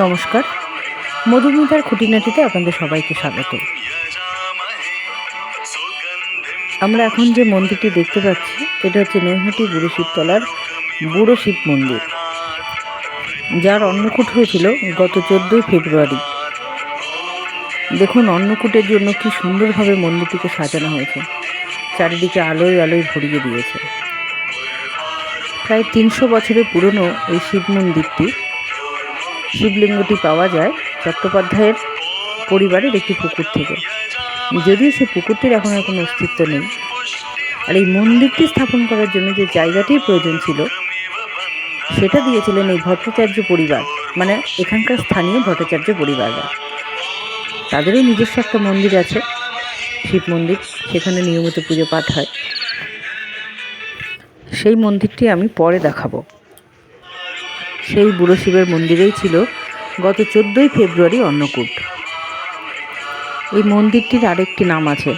নমস্কার, মধুমিতার খুঁটিনাটিতে আপনাদের সবাইকে স্বাগত। আমরা এখন যে মন্দিরটি দেখতে পাচ্ছি এটা হচ্ছে নৈহাটি বুড়ো শিবতলার বুড়ো শিব মন্দির, যার অন্নকূট হয়েছিল গত 14ই ফেব্রুয়ারি। দেখুন অন্নকূটের জন্য কি সুন্দরভাবে মন্দিরটিকে সাজানো হয়েছে, চারিদিকে আলোয় আলোয় ভরিয়ে দিয়েছে। প্রায় 300 বছরের পুরনো এই শিব মন্দিরটি, শিবলিঙ্গটি পাওয়া যায় চট্টোপাধ্যায়ের পরিবারের একটি পুকুর থেকে। যদিও সেই পুকুরটির এখন আর কোনো অস্তিত্ব নেই। আর এই মন্দিরটি স্থাপন করার জন্য যে জায়গাটির প্রয়োজন ছিল সেটা দিয়েছিলেন এই ভট্টাচার্য পরিবার, মানে এখানকার স্থানীয় ভট্টাচার্য পরিবাররা। তাদেরও নিজস্ব একটা মন্দির আছে, শিব মন্দির, সেখানে নিয়মিত পুজো পাঠ হয়। সেই মন্দিরটি আমি পরে দেখাবো। সেই বুড়ো শিবের মন্দিরেই ছিল গত 14ই ফেব্রুয়ারি অন্নকূট। এই মন্দিরটির আরেকটি নাম আছে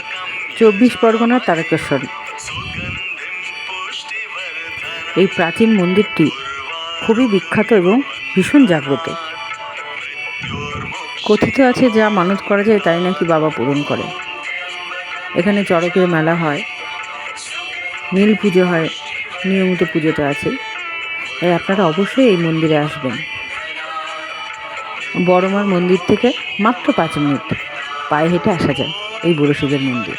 24 পরগনার তারকেশ্বর। এই প্রাচীন মন্দিরটি খুবই বিখ্যাত এবং ভীষণ জাগ্রত। কথিত আছে যা মানত করা যায় তাই নাকি বাবা পূরণ করে। এখানে চড়কের মেলা হয়, নীল পুজো হয়, নিয়মিত পুজোতে আছে। তাই আপনারা অবশ্যই এই মন্দিরে আসবেন। বড়মার মন্দির থেকে মাত্র 5 মিনিট পায়ে হেঁটে আসা যায় এই বুড়ো শিবের মন্দির।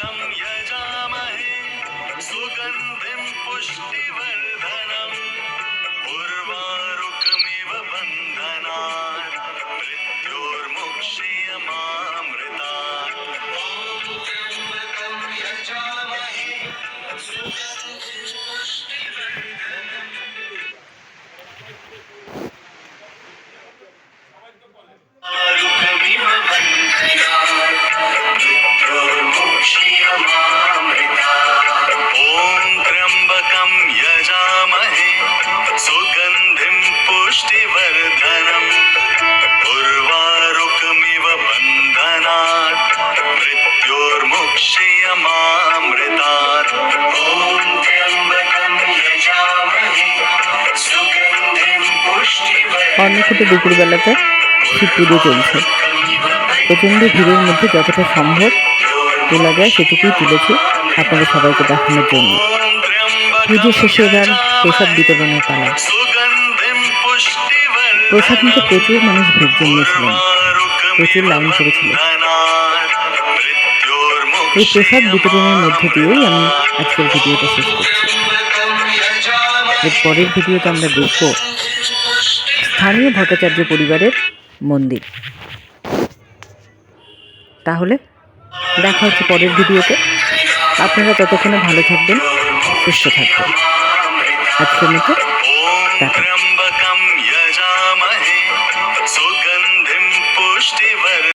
অন্নকূটে দুপুরবেলাতে শিব পুজো চলছে। প্রচণ্ড ভিড়ের মধ্যে যতটা সম্ভব তোলা যায় সেটুকুই তুলেছি আপনাদের সবাইকে দেখানোর জন্য। পুজো শেষে এবার প্রসাদ বিতরণের পালা। প্রসাদ নিতে প্রচুর মানুষ ভিড় জমিয়েছিলেন, প্রচুর লাইন করেছিল। এই প্রসাদ বিতরণের মধ্যে দিয়েই আমি আজকের ভিডিওটা শেষ করছি। এর পরের ভিডিওতে আমরা দেখব স্থানীয় ভট্টাচার্য পরিবারের মন্দির। তাহলে দেখা হচ্ছে পরের ভিডিওতে। আপনারা ততক্ষণে ভালো থাকবেন, সুস্থ থাকবেন। আজকের মতো টাটা।